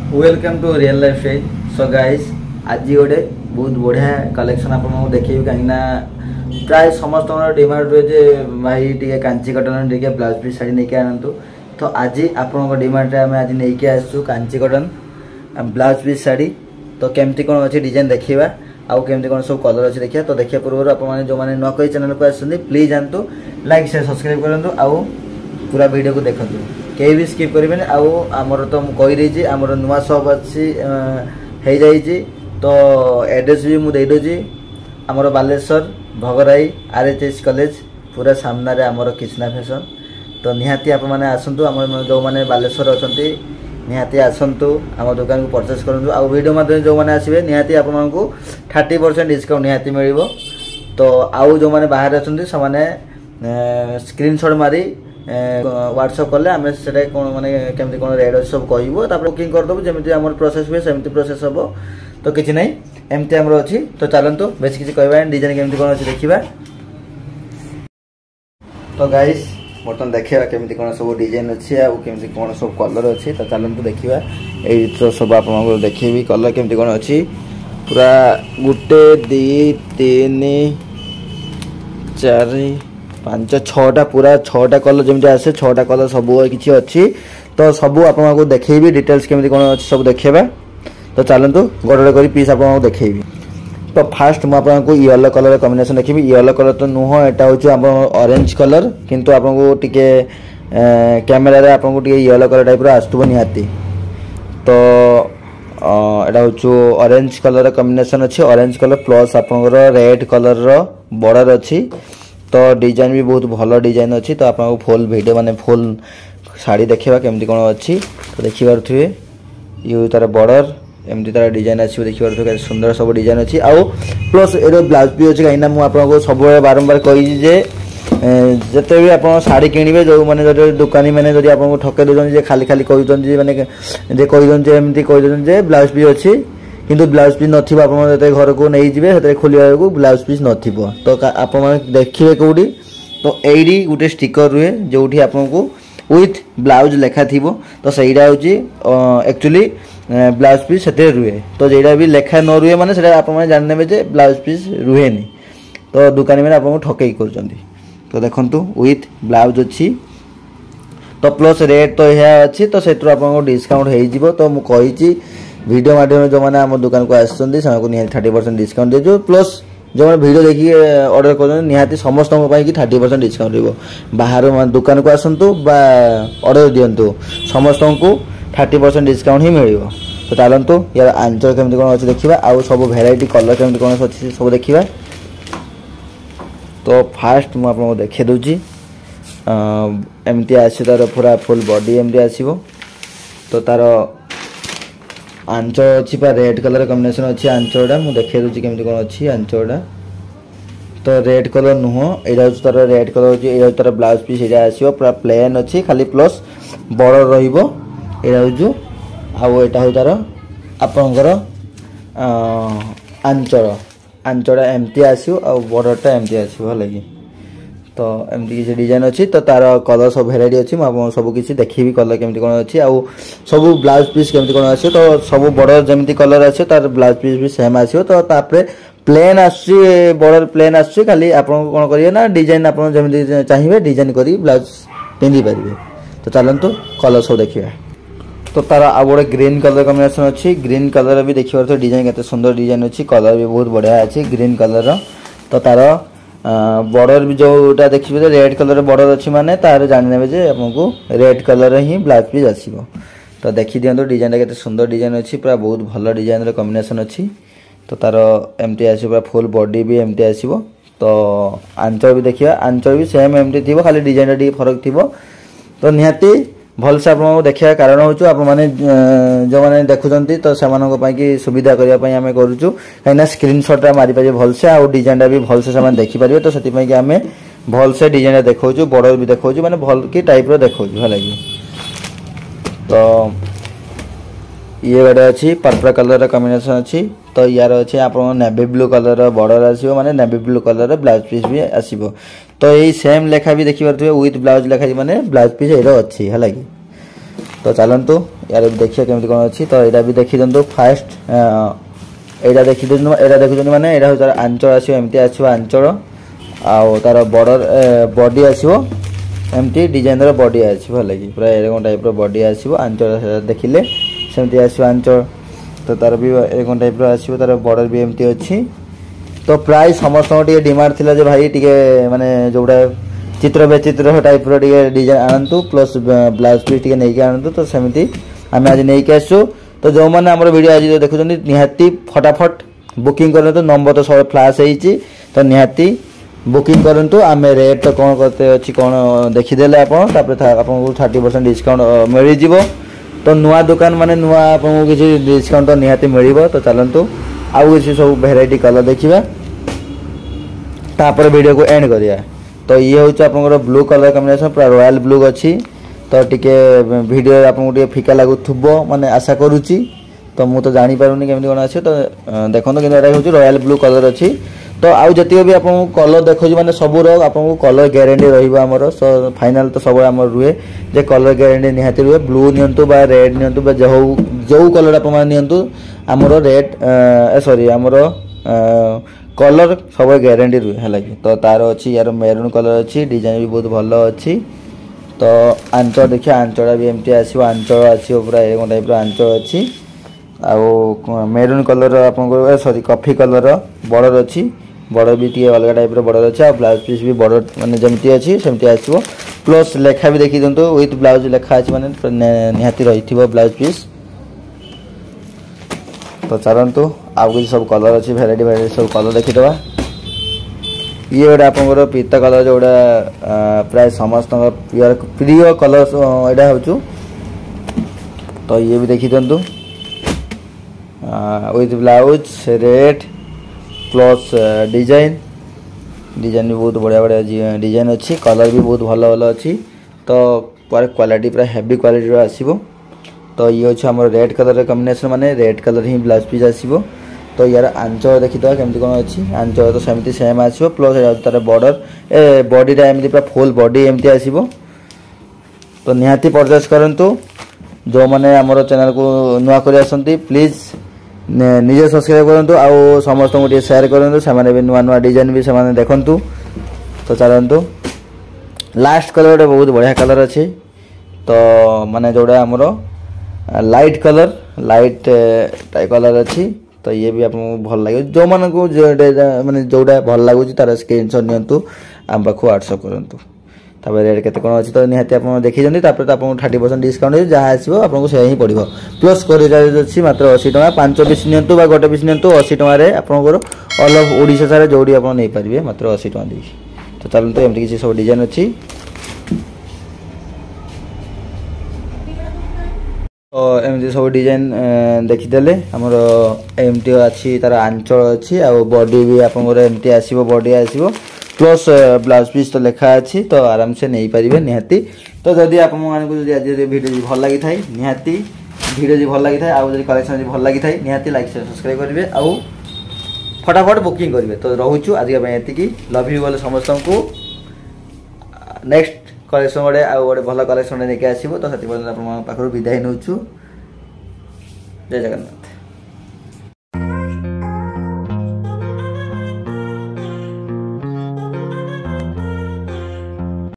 Welcome to real life style. So guys आज गोटे बहुत बढ़िया कलेक्शन आपको देखिए कहीं प्राय समस्त डिमांड रहे जे भाई टे कांची कटन टे ब्लाउज पीस शाड़ी नहीं आनतु। तो आज आपण डिमांड रे आज नहीं आसू कांची कटन ब्लाउज पीस शाड़ी। तो केमती कौन अच्छी डिजाइन देखा आउ केमती कौन सब कलर अच्छे देखा। तो देखा पूर्व आप जो मैंने न कही चैनल को आसुँच प्लीज जानतु लाइक शेयर सब्सक्राइब करूँ आउ पूरा वीडियो को देखु कहीं भी स्किप करेंगे। आमर तो मुझे आमर नुआ शॉप अच्छी हो जाइए। तो एड्रेस भी मुझे देदे आमर बालेश्वर भगराई RHS कॉलेज पूरा सामने आमर कृष्णा फैशन। तो निहाती आप मैंने आसतु आम जो मैंने बालेश्वर अच्छा निहाती आसतु आम दुकान को परचेस करूँ। आ वीडियो माध्यम जो मैंने आसवे निहाती आपको 30% डिस्काउंट निहाती मिल। तो आउ जो मैंने बाहर अच्छा से स्क्रीनशॉट मारी व्हाट्सअप कले आम से कौन मैंने केमती कौन रेट अच्छे सब कह बुकिंग करदेव जमी आम प्रोसेस हुए सेमती प्रोसेस हम। तो किसी ना एमती आमर अच्छी। तो चलतु बेस किसी कहवा डिजाइन केमती कौन अच्छे देखा। तो गाइस बर्तमान देखा केमती कौन सब डिजाइन अच्छी आमती कौन सब कलर अच्छी। तो चलतु देखा यही तो सब आप देखी कलर केमती कौन अच्छी पूरा 1 2 3 4 5 6टा पूरा 6टा कलर जमी आसे 6टा कलर सब किसी अच्छी। तो सब आपको देखेबी डिटेल्स केमती कौन अच्छी सब देखा। तो चलतु गोटे गोटे पीस आपको देखेबी। तो फास्ट मुझे येलो कलर कॉम्बिनेशन देखी। येलो कलर तो नुह यहाँ हूँ ऑरेंज कलर किंतु आपको टिके कैमेरा आपको टे येलो कलर टाइप आसुव निहाती। तो यहाँ हूँ ऑरेंज कलर कॉम्बिनेशन अच्छी ऑरेंज कलर प्लस आप रेड कलर बॉर्डर अच्छी। तो डिजाइन भी बहुत भल डिजाइन अच्छी। तो आपको फुल वीडियो माने फुल शाड़ी देखा केमती कौन अच्छी। तो देखिपे ये तार बॉर्डर एमती तार डिजाइन आसो देखिए सुंदर सब डिजाइन अच्छी। आउ प्लस ये ब्लाउज भी अच्छी कहीं मुझे सब बारंबार कही जिते भी आप शाड़ी किणवे जो मैंने दुकानी मैंने जब आपको ठके दौरान खाली खाली कहते मैंने कहीदे एमती कहीदे ब्लाउज भी अच्छी किंतु ब्लाउज पीस नथिबो आप घर को नहीं जाए खोलिया को ब्लाउज पीस नथिबो। तो आप देखिए कौटी तो यही गोटे स्टिकर रुहे जो आपको विथ ब्लाउज लेखा थी। तो सहीटा हूँ एक्चुअली ब्लाउज पीस से रुहे। तो जेटा भी लेखा न रुहे माने सेटा आप जाने जे ब्लाउज पीस रुहे नहीं। तो दुकानी मैंने आपको ठकई कर। तो देखंतु विथ ब्लाउज अच्छी। तो प्लस रेट तो यह अच्छी। तो से आपको डिस्काउंट हो। तो मुझे वीडियो माध्यम जो मैंने आम दुकान को आसुँच 30% डिस्काउंट दे। प्लस जो मैंने वीडियो देखिए ऑर्डर कर निहाती समस्त कि 30% डिस्काउंट रही। बाहर दुकान को आसतु बा ऑर्डर दिंतु समस्त को 30% डिस्काउंट ही मिल। तो चलतु यार आंचल केमती कौन अच्छे देखा आउ सब भेराइटी कलर केमती कौन अच्छी सब देखा। तो फास्ट मुझे देखे दूची एमती आस तार पूरा फुल बॉडी एमती आसो। तो तार आंचल अच्छी रेड कलर कॉम्बिनेशन अच्छी आंचलटा मुझे देखे दूची केमती कौन अच्छी आंचलटा। तो रेड कलर नुह यहाँ हूँ तार रेड कलर अच्छी यहाँ तार ब्लाउज पीस ये आसो पूरा प्लेन अच्छी खाली प्लस बॉर्डर रहा हूँ आउटा हूँ तार आपणकर आंचल आंचलटा एमती आसो आ बॉर्डरटा एमती आसो है। तो एमती किसी डिजाइन अच्छी। तो तार कलर सब भेराइटी अच्छी मुझे सब किसी देखी कलर केमती कौन अच्छी आउ सब ब्लाउज पीस केमती कौन आसो। तो सब बॉर्डर जमी कलर आसो तार ब्लाउज पीस भी सेम आसो। तो प्लेन आस बॉर्डर प्लेन आस खाली आप कौन करेंगे ना डिजाइन आप जमी चाहिए डिजाइन कर ब्लाउज पिंधि पारे। तो चलतु कलर सब देखा। तो तार आ गोटे ग्रीन कलर कॉम्बिनेशन अच्छी। ग्रीन कलर भी देखिए डिजाइन केते सुंदर डिजाइन अच्छी कलर भी बहुत बढ़िया अच्छी ग्रीन कलर। तो तार बॉर्डर भी जोटा देखिए रेड कलर बॉर्डर अच्छी माने तार जाने जे आपको रेड कलर ही ब्लाउज पीस आसो। तो देखी दिखाँ डिजाइन केते सुंदर डिजाइन अच्छी पूरा बहुत भल डिजाइन कॉम्बिनेशन अच्छी। तो तार एमती आसो पूरा फुल बॉडी भी एमती आसो। तो आंचल भी देखिए आंचल भी सेम एमती थी खाली डिजाइन टी फरक थी। तो निहाती भलसे आप देखा कारण हूँ आप जो मैंने देखुंत तो से सुविधा करने आम करुँ कहीं स्क्रीनशॉटा मारी पारे भलसे आ डिजाइनटा भी भलसे से देखिपारे। तो से आम भलसे डिजाइन देखा बॉर्डर भी देखा माने भल कि टाइप देखा है। तो ये गोटे अच्छी पर्पल कलर कॉम्बिनेशन अच्छी। तो यार अच्छे आप नेवी ब्लू कलर बॉर्डर आसो माने navy blue colour blouse piece भी आसो। तो यही सेम लेखा भी देखिए विथ ब्लाउज लेखा माने ब्लाउज पीस ये अच्छी है। तो चलतु यार भी देखिए केमती कौन अच्छी तो यहाँ भी देखी दिखाँ फास्ट यहाँ देखी यहाँ देखुं मैंने यहाँ हूँ तार आंचल आमती आसो आंचल आउ तार बॉर्डर बॉडी आसो एमती डिजाइन बॉडी आसो लगी पूरा एरकम टाइप बॉडी आसो आंचल देखिले सेमती आसो आंचल तो तार भी एरकम टाइप आसो तार बॉर्डर भी एमती अच्छी तो प्राय समस्त डिमांड थिला जे भाई टिके माने जोड़ा चित्र बेचित्र टाइप डिजाइन आनतु प्लस ब्लाउज पीस टिके नहीं आनतु तो सेमती आम आज नहीं आसु तो जो मैंने आम वीडियो आज देखुं निहाती फटाफट बुकिंग करंतु नंबर तो सब फ्लैश होती तो निहाती बुकिंग करंतु आम रेट तो कौन करते अच्छी कौन देखीदे आपको 30% डिस्काउंट मिल जाव तो नुआ दुकान माने नुआ आपको किसी डिस्काउंट तो निहाती मिल तो चलतु आउ किसी सब भेराइटी कलर देखा तापर वीडियो को एंड करिया तो ये हूँ आप ब्लू कलर कॉम्बिनेशन पूरा रॉयल ब्लू अच्छी तो टिके वीडियो आपको फिका लगुब माने आशा करुच्ची तो मुझे तो जापारूनी केमी कौन अच्छे तो देखो कि हूँ रॉयल ब्लू कलर अच्छी तो आउ जी भी आपको कलर देखो मैंने सबूर आपको कलर ग्यारंटी रही सो फाइनाल तो सब आम रुए जे कलर ग्यारंटी निहाती रुए ब्लू नियंतु बा रेड नियंतु बा जो कलर आप नियंतु आमर रेड सॉरी आमर कलर सब ग्यारंटी रुए है लगी तो तार अच्छी यार मेरून कलर अच्छी डिजाइन भी बहुत भल अच्छी तो आंचल देखिए आंचल भी एमती आसो आंचल आसो पूरा एरकम टाइप आंचल अच्छी आउ मेरून कलर आप सॉरी कॉफी कलर बॉर्डर अच्छी बॉर्डर भी टी अलग टाइप बॉर्डर अच्छी आ ब्लाउज पीस भी बॉर्डर माने जमती अच्छी सेमती आसो प्लस लेखा भी देखी दिंतु विथ ब्लाउज लेखा अच्छी माने निहाती रही ब्लाउज पीस तो चलतु आउ किसी सब कलर अच्छी भेराइटी भेराइटी सब कलर देखीदे ये गोटे आप पीता कलर जोड़ा प्राय समस्त प्रिय कलर यहाँ हूँ तो ये भी देखी दिंतु with blouse red plus design design भी बहुत बढ़िया बढ़िया डिजाइन अच्छी कलर भी बहुत भल भल अच्छी तो पूरा क्वालिटी पूरा हेवी क्वालिटी आसो तो ये हूँ आम रेड कलर कॉम्बिनेशन माने रेड कलर ही ब्लाउज पीस आसो तो यार आंचल देखीद केमती कौन अच्छी आंचल तो सेमती सेम आसो प्लस तार बॉर्डर ए बॉडीटा एमती पूरा फुल बॉडी एमती आसो तो निहाती परचेस करंतु जो मैंने आमर चैनल को नुआ कर आसंती प्लीज निजे सब्सक्राइब करंतु आउ समस्त को शेयर करंतु से भी नुआ नुआ डिजाइन भी से देखंतु तो चलतु लास्ट कलर गोटे बहुत बढ़िया कलर अच्छी तो माने जोड़ा आमर लाइट कलर लाइट कलर अच्छी तो ये भी आपको भल लगे जो मन को माने जोड़ा भल लगुच तार स्क्रीनशॉट नियंतु आम पाखु व्हाट्सएप करंतु तापर रेट केते कोन अछि तो निहाती आप देखि जंदी तापर आपको 30% डिस्काउंट जहाँ आसो आपको से ही पड़ो प्लस कोरियर चार्ज अच्छी मात्र 80 टका 5 पीस नियंतु बा गोटे पीस नियंतु 80 टका रे आपनकर ऑल ऑफ ओडिशा सारे जोड़ी आप नहीं पारिबे मात्र 80 टका दी तो चलतो एमती किसी सब डिजाइन अच्छी तो एमती सब डिजाइन देखीदे आमर एमती अच्छी तार आंचल अच्छी आ बॉडी भी आपमती आसो बॉडी आसो प्लस ब्लाउज पीस तो लेखा अच्छी तो आराम से नहीं पारे निहाती तो जदि आप आज वीडियो भल लगी थाए निहाती वीडियो भल लगी थाए आउ कलेक्शन भल लगी थाए निहाती लाइक शेयर सब्सक्राइब करेंगे आउ फटाफट बुकिंग करेंगे तो रोचु आज ये लव यू बोले समस्त को नेक्स्ट कलेक्शन गोटे आउ गोटे भल कलेक्शन लेके आसो तो से पाखर विदाय नौ जय जगन्नाथ।